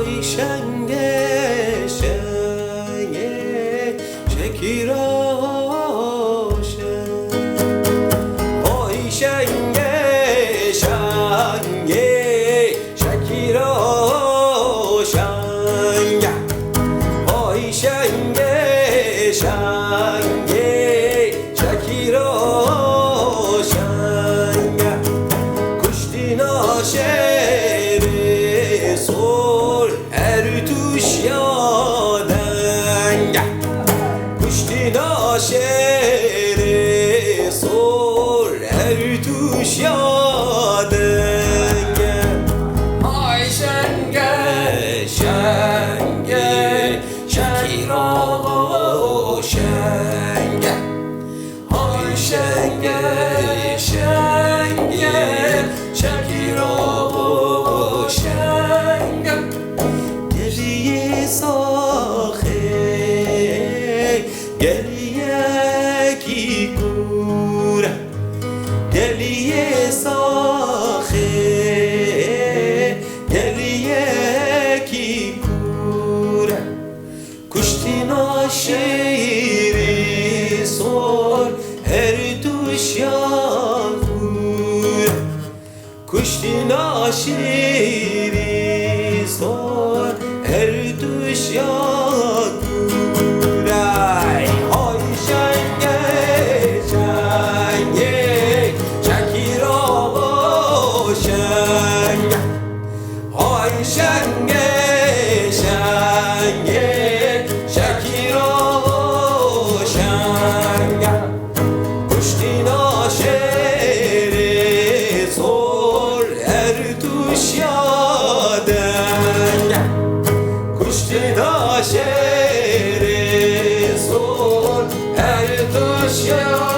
های شنگه شنگه شکیراشه های شنگه شنگه شکیراشه های شنگه شنگه شکیراشه کشتی ناشر سر هر توش یادنگ کشتی ناشر سر هر توش یادنگ های شنگه شنگه شکیراشه های شنگه شنگه شکیراشه گریه ساخه گریه کی کوره گریه ساخه گریه کی کوره کشتی ناشیری سر هر دوش یاغور کشتی ناشیری سر هر دوش یاغور های شنگه شنگه شکیراشه های شنگه شنگه شکیراشه کشتی ناشر سر هر توش یادنگ کشتی ناشر سر هر توش یادنگ